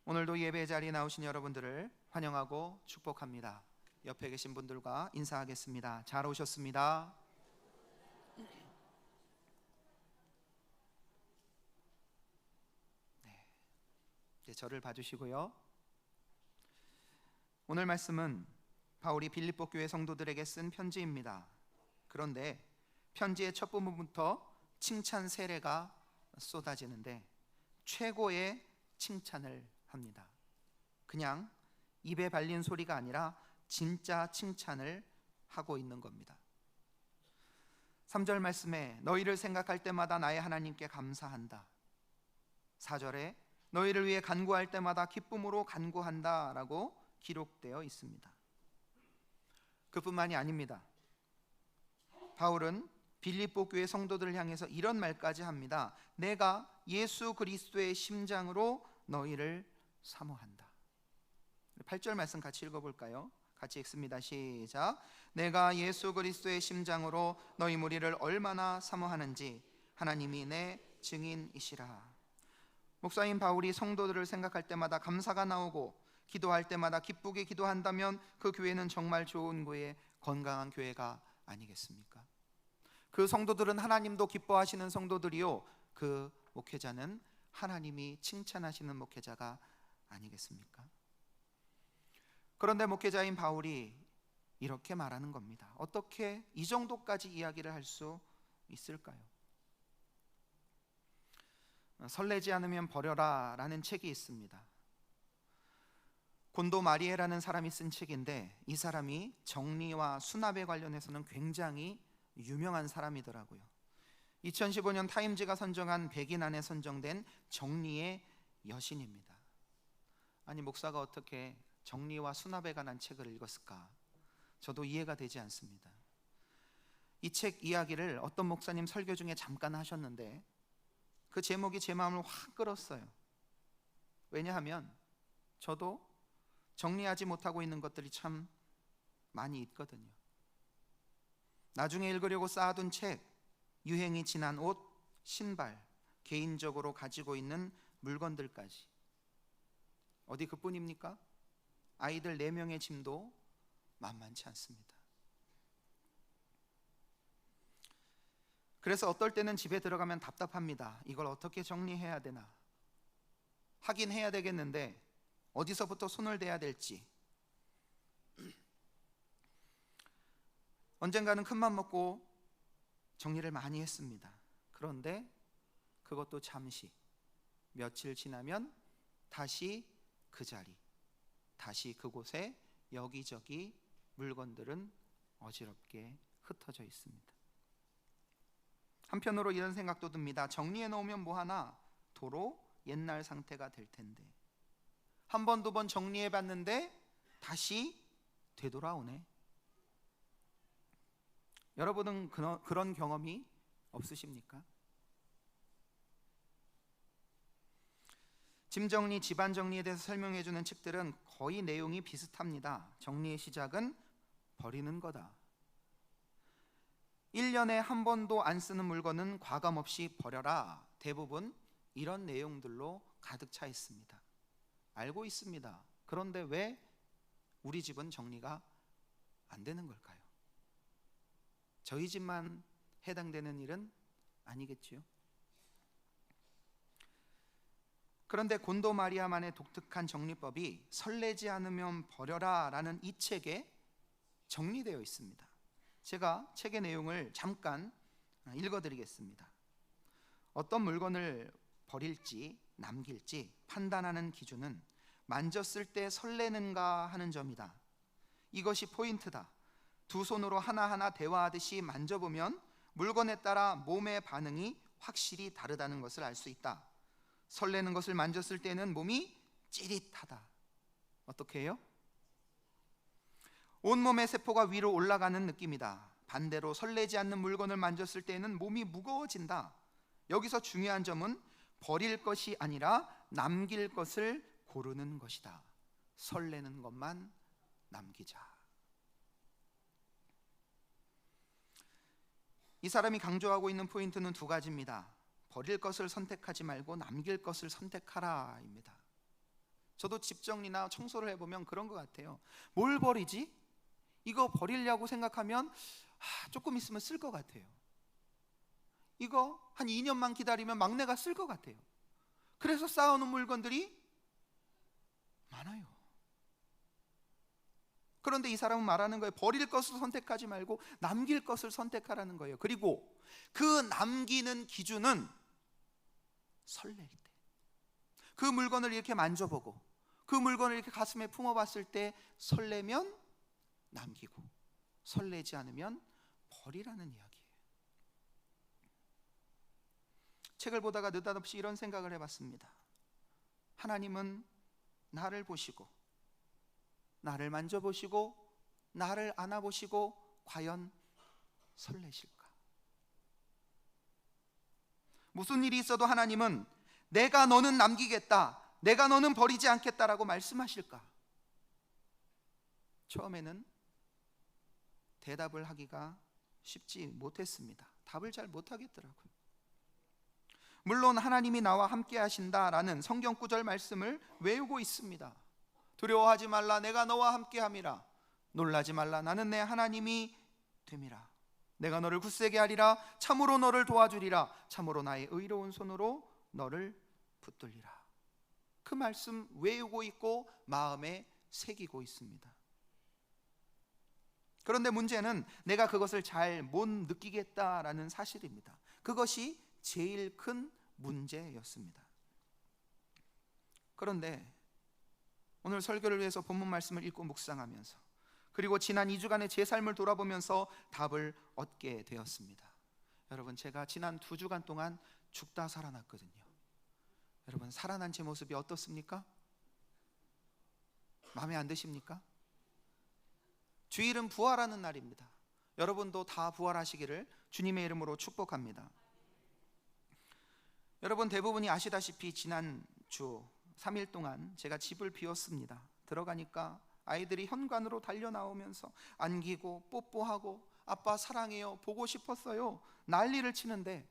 오늘도 예배 자리에 나오신 여러분들을 환영하고 축복합니다. 옆에 계신 분들과 인사하겠습니다. 잘 오셨습니다. 네, 이제 저를 봐주시고요. 오늘 말씀은 바울이 빌립보 교회 성도들에게 쓴 편지입니다. 그런데 편지의 첫 부분부터 칭찬 세례가 쏟아지는데 최고의 칭찬을 합니다. 그냥 입에 발린 소리가 아니라 진짜 칭찬을 하고 있는 겁니다. 3절 말씀에 너희를 생각할 때마다 나의 하나님께 감사한다. 4절에 너희를 위해 간구할 때마다 기쁨으로 간구한다 라고 기록되어 있습니다. 그뿐만이 아닙니다. 바울은 빌립보 교회 성도들을 향해서 이런 말까지 합니다. 내가 예수 그리스도의 심장으로 너희를 사모한다. 8절 말씀 같이 읽어볼까요? 같이 읽습니다. 시작. 내가 예수 그리스도의 심장으로 너희 무리를 얼마나 사모하는지 하나님이 내 증인이시라. 목사인 바울이 성도들을 생각할 때마다 감사가 나오고 기도할 때마다 기쁘게 기도한다면 그 교회는 정말 좋은 교회, 건강한 교회가 아니겠습니까? 그 성도들은 하나님도 기뻐하시는 성도들이요, 그 목회자는 하나님이 칭찬하시는 목회자가 아니겠습니까? 그런데 목회자인 바울이 이렇게 말하는 겁니다. 어떻게 이 정도까지 이야기를 할 수 있을까요? 설레지 않으면 버려라 라는 책이 있습니다. 곤도 마리에라는 사람이 쓴 책인데 이 사람이 정리와 수납에 관련해서는 굉장히 유명한 사람이더라고요. 2015년 타임지가 선정한 100인 안에 선정된 정리의 여신입니다. 아니, 목사가 어떻게 정리와 수납에 관한 책을 읽었을까? 저도 이해가 되지 않습니다. 이 책 이야기를 어떤 목사님 설교 중에 잠깐 하셨는데 그 제목이 제 마음을 확 끌었어요. 왜냐하면 저도 정리하지 못하고 있는 것들이 참 많이 있거든요. 나중에 읽으려고 쌓아둔 책, 유행이 지난 옷, 신발, 개인적으로 가지고 있는 물건들까지. 어디 그뿐입니까? 아이들 4명의 짐도 만만치 않습니다. 그래서 어떨 때는 집에 들어가면 답답합니다. 이걸 어떻게 정리해야 되나? 하긴 해야 되겠는데 어디서부터 손을 대야 될지. 언젠가는 큰맘 먹고 정리를 많이 했습니다. 그런데 그것도 잠시, 며칠 지나면 다시 그 자리, 다시 그곳에 여기저기 물건들은 어지럽게 흩어져 있습니다. 한편으로 이런 생각도 듭니다. 정리해 놓으면 뭐하나, 도로 옛날 상태가 될 텐데. 한 번, 두 번 정리해 봤는데 다시 되돌아오네. 여러분은 그런 경험이 없으십니까? 짐 정리, 집안 정리에 대해서 설명해 주는 책들은 거의 내용이 비슷합니다. 정리의 시작은 버리는 거다. 1년에 한 번도 안 쓰는 물건은 과감없이 버려라. 대부분 이런 내용들로 가득 차 있습니다. 알고 있습니다. 그런데 왜 우리 집은 정리가 안 되는 걸까요? 저희 집만 해당되는 일은 아니겠지요? 그런데 곤도 마리아만의 독특한 정리법이 설레지 않으면 버려라 라는 이 책에 정리되어 있습니다. 제가 책의 내용을 잠깐 읽어드리겠습니다. 어떤 물건을 버릴지 남길지 판단하는 기준은 만졌을 때 설레는가 하는 점이다. 이것이 포인트다. 두 손으로 하나하나 대화하듯이 만져보면 물건에 따라 몸의 반응이 확실히 다르다는 것을 알 수 있다. 설레는 것을 만졌을 때는 몸이 찌릿하다. 어떻게 해요? 온몸의 세포가 위로 올라가는 느낌이다. 반대로 설레지 않는 물건을 만졌을 때는 몸이 무거워진다. 여기서 중요한 점은 버릴 것이 아니라 남길 것을 고르는 것이다. 설레는 것만 남기자. 이 사람이 강조하고 있는 포인트는 2가지입니다. 버릴 것을 선택하지 말고 남길 것을 선택하라입니다. 저도 집 정리나 청소를 해보면 그런 것 같아요. 뭘 버리지? 이거 버리려고 생각하면 조금 있으면 쓸 것 같아요. 이거 한 2년만 기다리면 막내가 쓸 것 같아요. 그래서 쌓아놓은 물건들이 많아요. 그런데 이 사람은 말하는 거예요. 버릴 것을 선택하지 말고 남길 것을 선택하라는 거예요. 그리고 그 남기는 기준은 설레일 때, 그 물건을 이렇게 만져보고 그 물건을 이렇게 가슴에 품어봤을 때 설레면 남기고, 설레지 않으면 버리라는 이야기예요. 책을 보다가 느닷없이 이런 생각을 해봤습니다. 하나님은 나를 보시고, 나를 만져보시고, 나를 안아보시고 과연 설레실까? 무슨 일이 있어도 하나님은 내가 너는 남기겠다, 내가 너는 버리지 않겠다라고 말씀하실까? 처음에는 대답을 하기가 쉽지 못했습니다. 답을 잘 못하겠더라고요. 물론 하나님이 나와 함께 하신다라는 성경 구절 말씀을 외우고 있습니다. 두려워하지 말라, 내가 너와 함께 함이라. 놀라지 말라, 나는 내 하나님이 됨이라. 내가 너를 굳세게 하리라. 참으로 너를 도와주리라. 참으로 나의 의로운 손으로 너를 붙들리라. 그 말씀 외우고 있고 마음에 새기고 있습니다. 그런데 문제는 내가 그것을 잘 못 느끼겠다라는 사실입니다. 그것이 제일 큰 문제였습니다. 그런데 오늘 설교를 위해서 본문 말씀을 읽고 묵상하면서, 그리고 지난 2주간의 제 삶을 돌아보면서 답을 얻게 되었습니다. 여러분, 제가 지난 2주간 동안 죽다 살아났거든요. 여러분, 살아난 제 모습이 어떻습니까? 마음에 안 드십니까? 주일은 부활하는 날입니다. 여러분도 다 부활하시기를 주님의 이름으로 축복합니다. 여러분, 대부분이 아시다시피 지난 주 3일 동안 제가 집을 비웠습니다. 들어가니까 아이들이 현관으로 달려 나오면서 안기고 뽀뽀하고 아빠 사랑해요, 보고 싶었어요, 난리를 치는데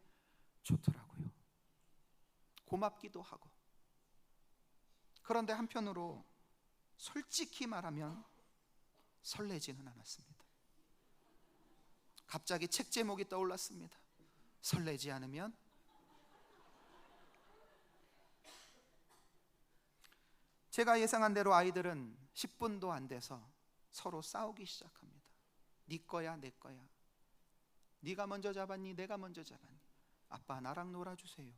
좋더라고요. 고맙기도 하고. 그런데 한편으로 솔직히 말하면 설레지는 않았습니다. 갑자기 책 제목이 떠올랐습니다. 설레지 않으면. 제가 예상한 대로 아이들은 10분도 안 돼서 서로 싸우기 시작합니다. 네 거야, 내 거야. 네가 먼저 잡았니, 내가 먼저 잡았니. 아빠 나랑 놀아주세요.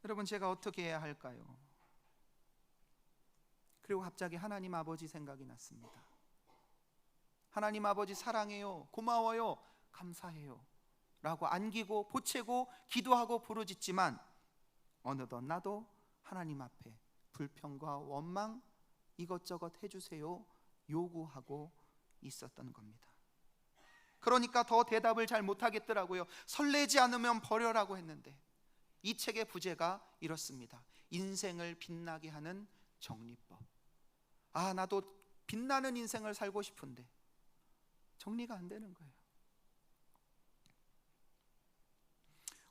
여러분, 제가 어떻게 해야 할까요? 그리고 갑자기 하나님 아버지 생각이 났습니다. 하나님 아버지 사랑해요, 고마워요, 감사해요 라고 안기고 보채고 기도하고 부르짖지만 어느덧 나도 하나님 앞에 불평과 원망, 이것저것 해주세요 요구하고 있었던 겁니다. 그러니까 더 대답을 잘 못하겠더라고요. 설레지 않으면 버려라고 했는데, 이 책의 부제가 이렇습니다. 인생을 빛나게 하는 정리법. 나도 빛나는 인생을 살고 싶은데 정리가 안 되는 거예요.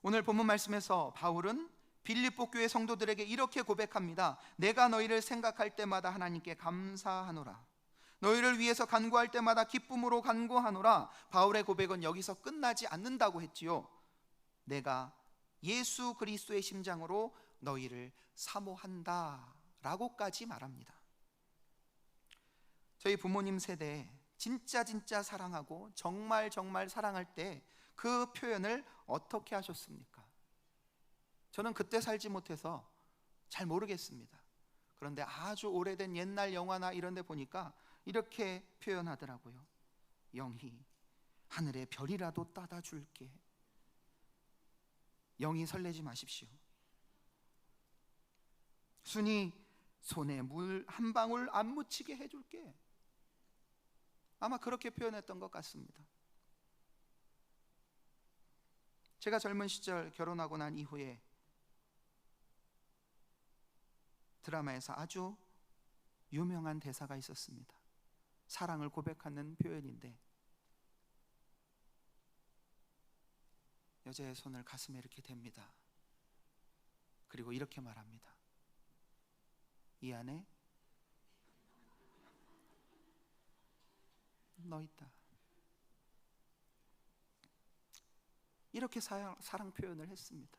오늘 본문 말씀에서 바울은 빌립보 교회 성도들에게 이렇게 고백합니다. 내가 너희를 생각할 때마다 하나님께 감사하노라. 너희를 위해서 간구할 때마다 기쁨으로 간구하노라. 바울의 고백은 여기서 끝나지 않는다고 했지요. 내가 예수 그리스도의 심장으로 너희를 사모한다 라고까지 말합니다. 저희 부모님 세대에 진짜 사랑하고 정말 사랑할 때 그 표현을 어떻게 하셨습니까? 저는 그때 살지 못해서 잘 모르겠습니다. 그런데 아주 오래된 옛날 영화나 이런 데 보니까 이렇게 표현하더라고요. 영희, 하늘의 별이라도 따다 줄게. 영희, 설레지 마십시오. 순이, 손에 물 한 방울 안 묻히게 해줄게. 아마 그렇게 표현했던 것 같습니다. 제가 젊은 시절 결혼하고 난 이후에 드라마에서 아주 유명한 대사가 있었습니다. 사랑을 고백하는 표현인데, 여자의 손을 가슴에 이렇게 댑니다. 그리고 그리고 이렇게 말합니다. 이 안에 너 있다. 이렇게 사랑 표현을 했습니다.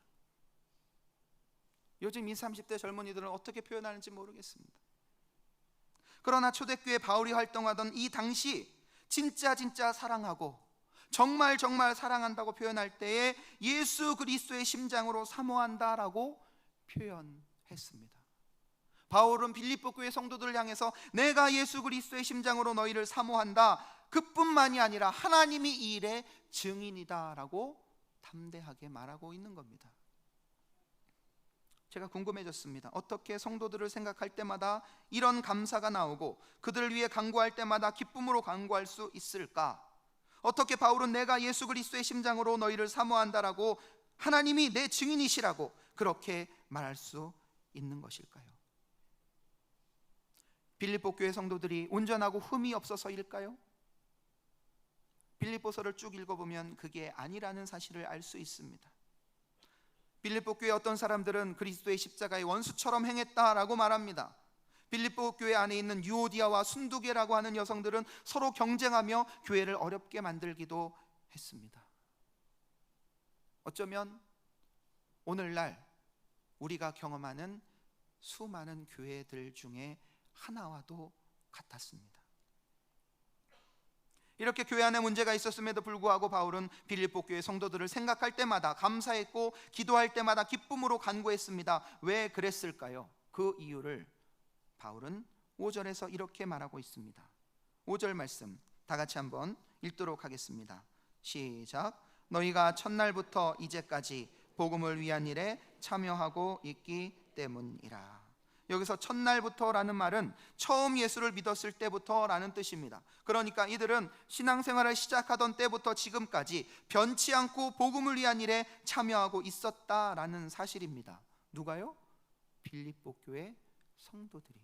요즘 20, 30대 젊은이들은 어떻게 표현하는지 모르겠습니다. 그러나 초대교회 바울이 활동하던 이 당시 진짜 사랑하고 정말 사랑한다고 표현할 때에 예수 그리스도의 심장으로 사모한다라고 표현했습니다. 바울은 빌립보 교회 성도들을 향해서 내가 예수 그리스도의 심장으로 너희를 사모한다, 그뿐만이 아니라 하나님이 이 일의 증인이다라고 담대하게 말하고 있는 겁니다. 제가 궁금해졌습니다. 어떻게 성도들을 생각할 때마다 이런 감사가 나오고 그들을 위해 간구할 때마다 기쁨으로 간구할 수 있을까? 어떻게 바울은 내가 예수 그리스도의 심장으로 너희를 사모한다라고, 하나님이 내 증인이시라고 그렇게 말할 수 있는 것일까요? 빌립보 교회 성도들이 온전하고 흠이 없어서일까요? 빌립보서를 쭉 읽어보면 그게 아니라는 사실을 알 수 있습니다. 빌립보 교회 어떤 사람들은 그리스도의 십자가의 원수처럼 행했다라고 말합니다. 빌립보 교회 안에 있는 유오디아와 순두계라고 하는 여성들은 서로 경쟁하며 교회를 어렵게 만들기도 했습니다. 어쩌면 오늘날 우리가 경험하는 수많은 교회들 중에 하나와도 같았습니다. 이렇게 교회 안에 문제가 있었음에도 불구하고 바울은 빌립보 교회 성도들을 생각할 때마다 감사했고 기도할 때마다 기쁨으로 간구했습니다. 왜 그랬을까요? 그 이유를 바울은 5절에서 이렇게 말하고 있습니다. 5절 말씀 다 같이 한번 읽도록 하겠습니다. 시작. 너희가 첫날부터 이제까지 복음을 위한 일에 참여하고 있기 때문이라. 여기서 첫날부터라는 말은 처음 예수를 믿었을 때부터라는 뜻입니다. 그러니까 이들은 신앙생활을 시작하던 때부터 지금까지 변치 않고 복음을 위한 일에 참여하고 있었다라는 사실입니다. 누가요? 빌립보 교회 성도들이.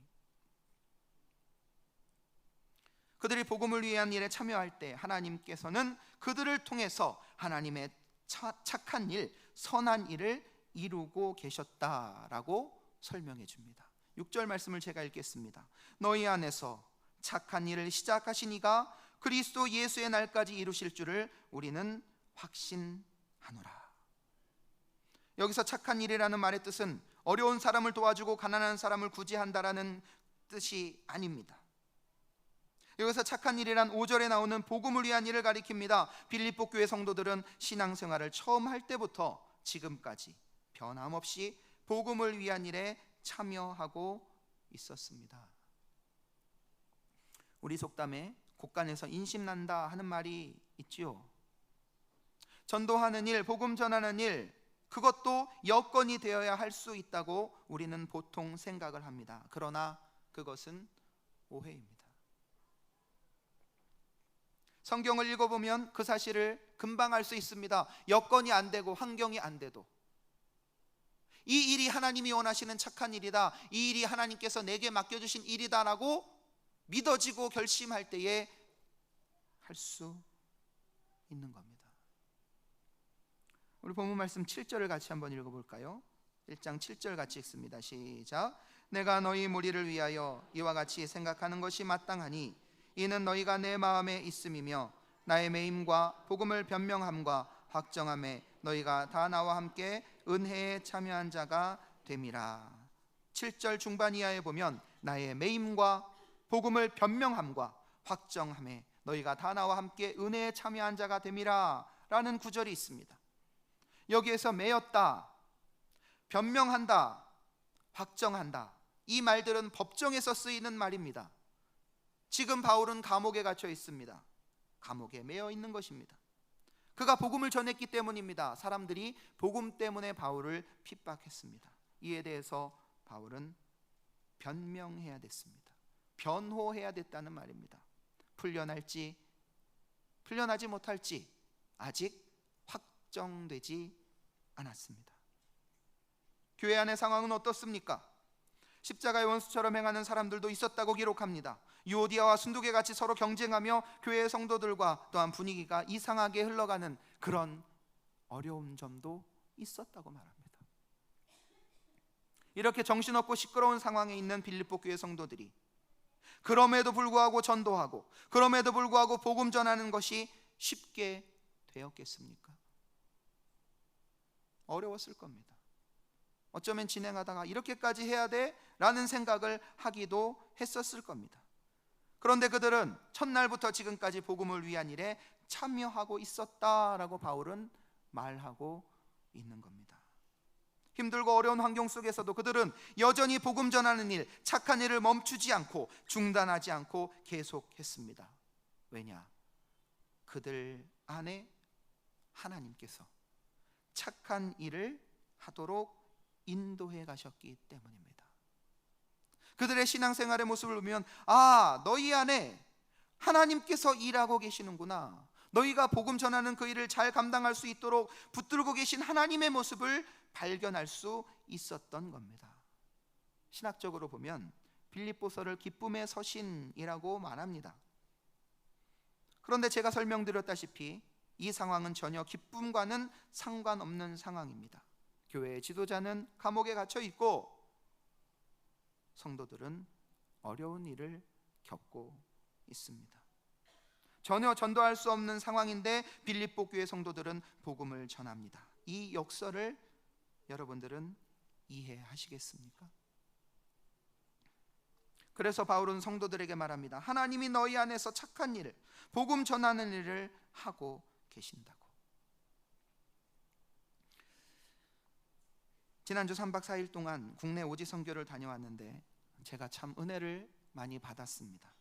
그들이 복음을 위한 일에 참여할 때 하나님께서는 그들을 통해서 하나님의 착한 일, 선한 일을 이루고 계셨다라고 설명해 줍니다. 6절 말씀을 제가 읽겠습니다. 너희 안에서 착한 일을 시작하신 이가 그리스도 예수의 날까지 이루실 줄을 우리는 확신하노라. 여기서 착한 일이라는 말의 뜻은 어려운 사람을 도와주고 가난한 사람을 구제한다라는 뜻이 아닙니다. 여기서 착한 일이란 5절에 나오는 복음을 위한 일을 가리킵니다. 빌립보 교회 성도들은 신앙생활을 처음 할 때부터 지금까지 변함없이 복음을 위한 일에 참여하고 있었습니다. 우리 속담에 곳간에서 인심난다 하는 말이 있지요. 전도하는 일, 복음 전하는 일, 그것도 여건이 되어야 할 수 있다고 우리는 보통 생각을 합니다. 그러나 그것은 오해입니다. 성경을 읽어보면 그 사실을 금방 알 수 있습니다. 여건이 안 되고 환경이 안 돼도 이 일이 하나님이 원하시는 착한 일이다, 이 일이 하나님께서 내게 맡겨주신 일이다라고 믿어지고 결심할 때에 할 수 있는 겁니다. 우리 본문 말씀 7절을 같이 한번 읽어볼까요? 1장 7절 같이 읽습니다. 시작. 내가 너희 무리를 위하여 이와 같이 생각하는 것이 마땅하니 이는 너희가 내 마음에 있음이며 나의 매임과 복음을 변명함과 확정함에 너희가 다 나와 함께 은혜에 참여한 자가 됨이라. 7절 중반 이하에 보면 나의 매임과 복음을 변명함과 확정함에 너희가 다 나와 함께 은혜에 참여한 자가 됨이라 라는 구절이 있습니다. 여기에서 매였다, 변명한다, 확정한다, 이 말들은 법정에서 쓰이는 말입니다. 지금 바울은 감옥에 갇혀 있습니다. 감옥에 매여 있는 것입니다. 그가 복음을 전했기 때문입니다. 사람들이 복음 때문에 바울을 핍박했습니다. 이에 대해서 바울은 변명해야 됐습니다. 변호해야 됐다는 말입니다. 풀려날지 풀려나지 못할지 아직 확정되지 않았습니다. 교회 안의 상황은 어떻습니까? 십자가의 원수처럼 행하는 사람들도 있었다고 기록합니다. 유오디아와 순두계 같이 서로 경쟁하며 교회의 성도들과 또한 분위기가 이상하게 흘러가는 그런 어려운 점도 있었다고 말합니다. 이렇게 정신없고 시끄러운 상황에 있는 빌립보 교회 성도들이 그럼에도 불구하고 전도하고, 그럼에도 불구하고 복음 전하는 것이 쉽게 되었겠습니까? 어려웠을 겁니다. 어쩌면 진행하다가 이렇게까지 해야 돼? 라는 생각을 하기도 했었을 겁니다. 그런데 그들은 첫날부터 지금까지 복음을 위한 일에 참여하고 있었다라고 바울은 말하고 있는 겁니다. 힘들고 어려운 환경 속에서도 그들은 여전히 복음 전하는 일, 착한 일을 멈추지 않고 중단하지 않고 계속했습니다. 왜냐? 그들 안에 하나님께서 착한 일을 하도록 인도해 가셨기 때문입니다. 그들의 신앙생활의 모습을 보면, 아, 너희 안에 하나님께서 일하고 계시는구나, 너희가 복음 전하는 그 일을 잘 감당할 수 있도록 붙들고 계신 하나님의 모습을 발견할 수 있었던 겁니다. 신학적으로 보면 빌립보서를 기쁨의 서신이라고 말합니다. 그런데 제가 설명드렸다시피 이 상황은 전혀 기쁨과는 상관없는 상황입니다. 교회의 지도자는 감옥에 갇혀 있고 성도들은 어려운 일을 겪고 있습니다. 전혀 전도할 수 없는 상황인데 빌립보 교회 성도들은 복음을 전합니다. 이 역설을 여러분들은 이해하시겠습니까? 그래서 바울은 성도들에게 말합니다. 하나님이 너희 안에서 착한 일을, 복음 전하는 일을 하고 계신다고. 지난주 3박 4일 동안 국내 오지 선교를 다녀왔는데 제가 참 은혜를 많이 받았습니다.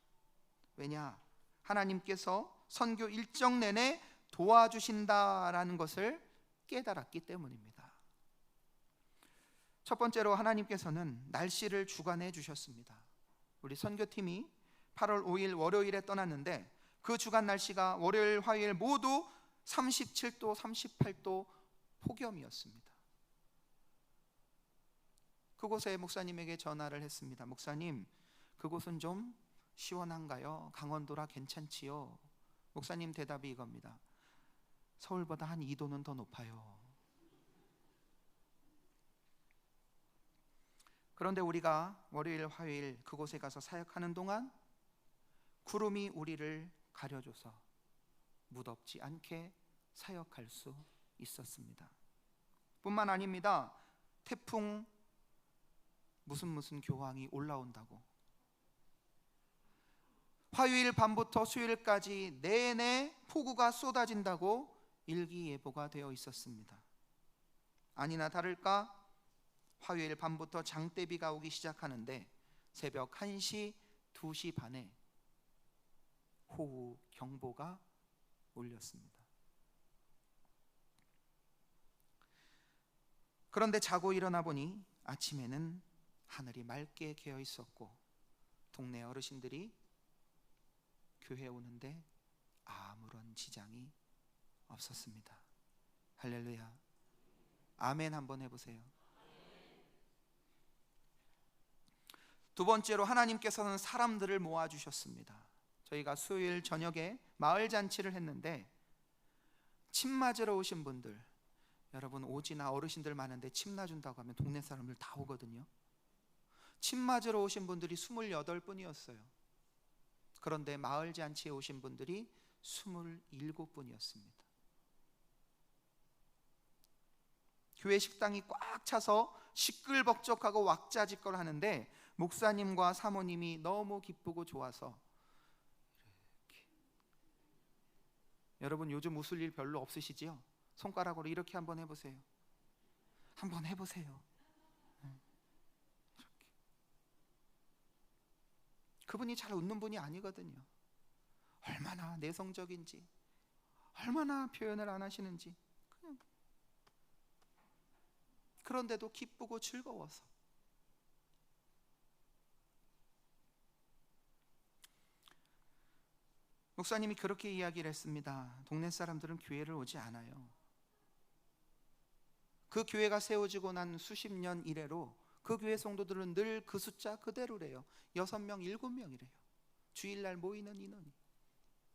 왜냐? 하나님께서 선교 일정 내내 도와주신다라는 것을 깨달았기 때문입니다. 첫 번째로 하나님께서는 날씨를 주관해 주셨습니다. 우리 선교팀이 8월 5일 월요일에 떠났는데 그 주간 날씨가 월요일, 화요일 모두 37도, 38도 폭염이었습니다. 그곳에 목사님에게 전화를 했습니다. 목사님, 그곳은 좀 시원한가요? 강원도라 괜찮지요? 목사님 대답이 이겁니다. 서울보다 한 2도는 더 높아요. 그런데 우리가 월요일, 화요일 그곳에 가서 사역하는 동안 구름이 우리를 가려줘서 무덥지 않게 사역할 수 있었습니다. 뿐만 아닙니다. 태풍 무슨 교황이 올라온다고 화요일 밤부터 수요일까지 내내 폭우가 쏟아진다고 일기예보가 되어 있었습니다. 아니나 다를까 화요일 밤부터 장대비가 오기 시작하는데 새벽 1시, 2시 반에 호우 경보가 울렸습니다. 그런데 자고 일어나 보니 아침에는 하늘이 맑게 개어 있었고 동네 어르신들이 교회 오는데 아무런 지장이 없었습니다. 할렐루야. 아멘 한번 해보세요. 두 번째로 하나님께서는 사람들을 모아주셨습니다. 저희가 수요일 저녁에 마을 잔치를 했는데 침 맞으러 오신 분들, 여러분 오지나 어르신들 많은데 침 놔준다고 하면 동네 사람들 다 오거든요. 침 맞으러 오신 분들이 28분이었어요. 그런데 마을 잔치에 오신 분들이 27분이었습니다. 교회 식당이 꽉 차서 시끌벅적하고 왁자지껄 하는데 목사님과 사모님이 너무 기쁘고 좋아서 이렇게. 여러분 요즘 웃을 일 별로 없으시지요? 손가락으로 이렇게 한번 해보세요. 한번 해보세요. 이렇게. 그분이 잘 웃는 분이 아니거든요. 얼마나 내성적인지, 얼마나 표현을 안 하시는지 그냥. 그런데도 기쁘고 즐거워서. 목사님이 그렇게 이야기를 했습니다. 동네 사람들은 교회를 오지 않아요. 그 교회가 세워지고 난 수십 년 이래로 그 교회 성도들은 늘 그 숫자 그대로래요. 6명, 7명이래요. 주일날 모이는 인원이.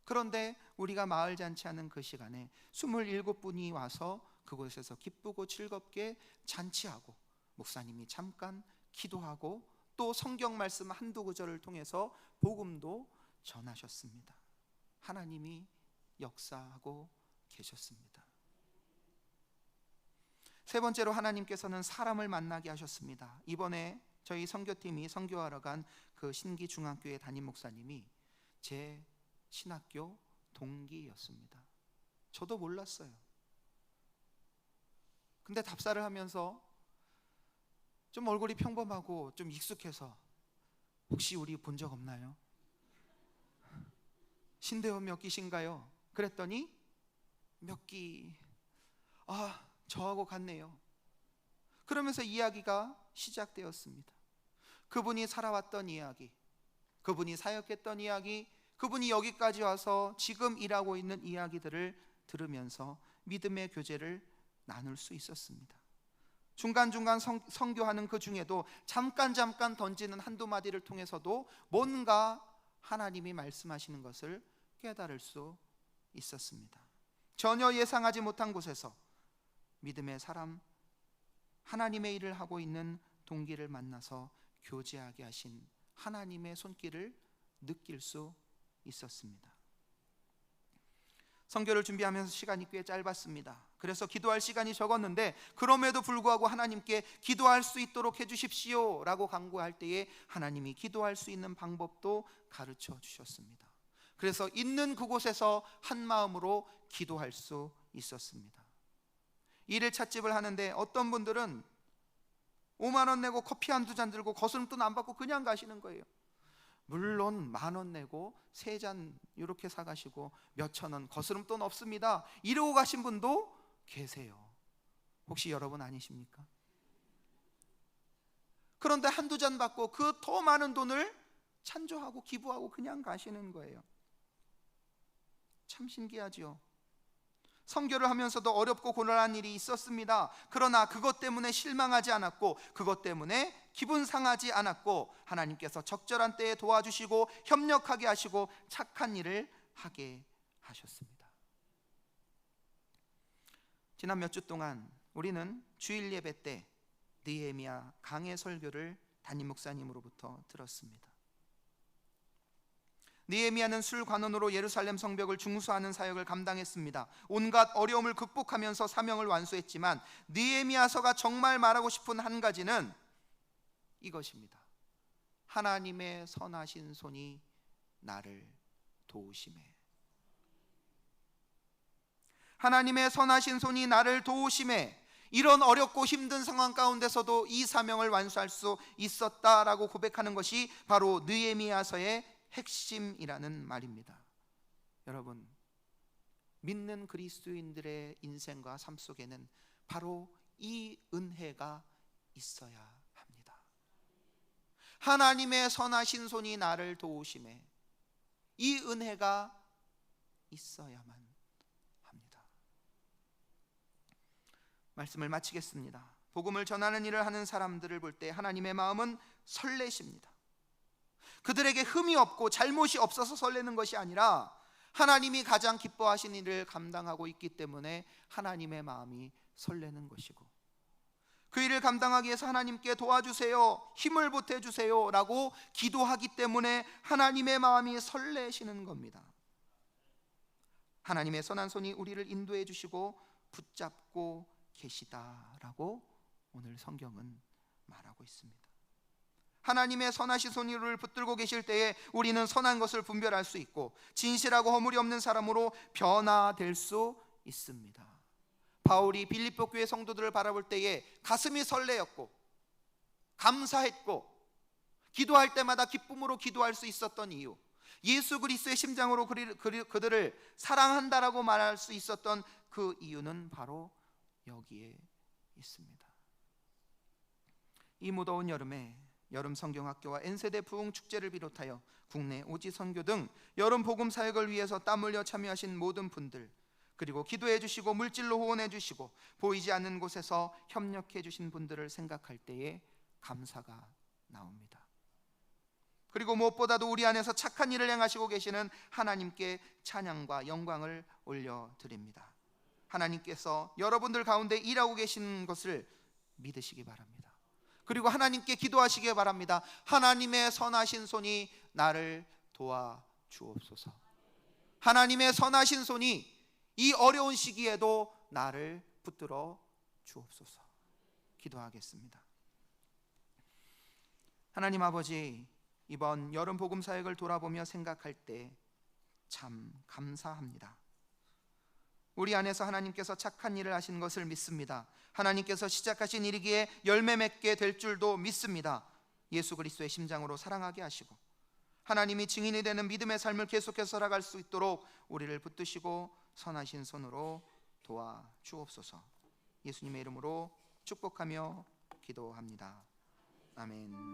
그런데 우리가 마을 잔치하는 그 시간에 27분이 와서 그곳에서 기쁘고 즐겁게 잔치하고 목사님이 잠깐 기도하고 또 성경 말씀 한두 구절을 통해서 복음도 전하셨습니다. 하나님이 역사하고 계셨습니다. 세 번째로 하나님께서는 사람을 만나게 하셨습니다. 이번에 저희 선교팀이 선교하러 간 그 신기 중학교의 담임 목사님이 제 신학교 동기였습니다. 저도 몰랐어요. 근데 답사를 하면서 좀 얼굴이 평범하고 좀 익숙해서 혹시 우리 본 적 없나요? 신대원 몇 기신가요? 그랬더니 몇 기, 저하고 같네요. 그러면서 이야기가 시작되었습니다. 그분이 살아왔던 이야기, 그분이 사역했던 이야기, 그분이 여기까지 와서 지금 일하고 있는 이야기들을 들으면서 믿음의 교제를 나눌 수 있었습니다. 중간중간 선교하는 그 중에도 잠깐 던지는 한두 마디를 통해서도 뭔가 하나님이 말씀하시는 것을 깨달을 수 있었습니다. 전혀 예상하지 못한 곳에서 믿음의 사람, 하나님의 일을 하고 있는 동기를 만나서 교제하게 하신 하나님의 손길을 느낄 수 있었습니다. 선교를 준비하면서 시간이 꽤 짧았습니다. 그래서 기도할 시간이 적었는데 그럼에도 불구하고 하나님께 기도할 수 있도록 해주십시오 라고 간구할 때에 하나님이 기도할 수 있는 방법도 가르쳐 주셨습니다. 그래서 있는 그곳에서 한 마음으로 기도할 수 있었습니다. 일일 찻집을 하는데 어떤 분들은 5만 원 내고 커피 한두 잔 들고 거스름돈 안 받고 그냥 가시는 거예요. 물론 10,000원 내고 3잔 이렇게 사가시고 몇천 원 거스름돈 없습니다 이러고 가신 분도 계세요. 혹시 여러분 아니십니까? 그런데 한두 잔 받고 그 더 많은 돈을 찬조하고 기부하고 그냥 가시는 거예요. 참 신기하죠. 선교를 하면서도 어렵고 고난한 일이 있었습니다. 그러나 그것 때문에 실망하지 않았고 그것 때문에 기분 상하지 않았고 하나님께서 적절한 때에 도와주시고 협력하게 하시고 착한 일을 하게 하셨습니다. 지난 몇 주 동안 우리는 주일 예배 때 느헤미야 강해 설교를 담임 목사님으로부터 들었습니다. 느헤미야는 술관원으로 예루살렘 성벽을 중수하는 사역을 감당했습니다. 온갖 어려움을 극복하면서 사명을 완수했지만 느헤미야서가 정말 말하고 싶은 한 가지는 이것입니다. 하나님의 선하신 손이 나를 도우심에, 하나님의 선하신 손이 나를 도우심에, 이런 어렵고 힘든 상황 가운데서도 이 사명을 완수할 수 있었다라고 고백하는 것이 바로 느헤미야서의 핵심이라는 말입니다. 여러분, 믿는 그리스도인들의 인생과 삶 속에는 바로 이 은혜가 있어야 합니다. 하나님의 선하신 손이 나를 도우심에, 이 은혜가 있어야만 합니다. 말씀을 마치겠습니다. 복음을 전하는 일을 하는 사람들을 볼 때 하나님의 마음은 설레십니다. 그들에게 흠이 없고 잘못이 없어서 설레는 것이 아니라 하나님이 가장 기뻐하신 일을 감당하고 있기 때문에 하나님의 마음이 설레는 것이고, 그 일을 감당하기 위해서 하나님께 도와주세요, 힘을 보태주세요 라고 기도하기 때문에 하나님의 마음이 설레시는 겁니다. 하나님의 선한 손이 우리를 인도해 주시고 붙잡고 계시다라고 오늘 성경은 말하고 있습니다. 하나님의 선하신 손을 붙들고 계실 때에 우리는 선한 것을 분별할 수 있고 진실하고 허물이 없는 사람으로 변화될 수 있습니다. 바울이 빌립보 교회 성도들을 바라볼 때에 가슴이 설레었고 감사했고 기도할 때마다 기쁨으로 기도할 수 있었던 이유, 예수 그리스도의 심장으로 그들을 사랑한다라고 말할 수 있었던 그 이유는 바로 여기에 있습니다. 이 무더운 여름에 여름 성경학교와 N세대 부흥 축제를 비롯하여 국내 오지 선교 등 여름 복음 사역을 위해서 땀 흘려 참여하신 모든 분들, 그리고 기도해 주시고 물질로 후원해 주시고 보이지 않는 곳에서 협력해 주신 분들을 생각할 때에 감사가 나옵니다. 그리고 무엇보다도 우리 안에서 착한 일을 행하시고 계시는 하나님께 찬양과 영광을 올려드립니다. 하나님께서 여러분들 가운데 일하고 계시는 것을 믿으시기 바랍니다. 그리고 하나님께 기도하시기 바랍니다. 하나님의 선하신 손이 나를 도와 주옵소서. 하나님의 선하신 손이 이 어려운 시기에도 나를 붙들어 주옵소서. 기도하겠습니다. 하나님 아버지, 이번 여름 복음 사역을 돌아보며 생각할 때 참 감사합니다. 우리 안에서 하나님께서 착한 일을 하신 것을 믿습니다. 하나님께서 시작하신 일이기에 열매 맺게 될 줄도 믿습니다. 예수 그리스도의 심장으로 사랑하게 하시고 하나님이 증인이 되는 믿음의 삶을 계속해서 살아갈 수 있도록 우리를 붙드시고 선하신 손으로 도와 주옵소서. 예수님의 이름으로 축복하며 기도합니다. 아멘.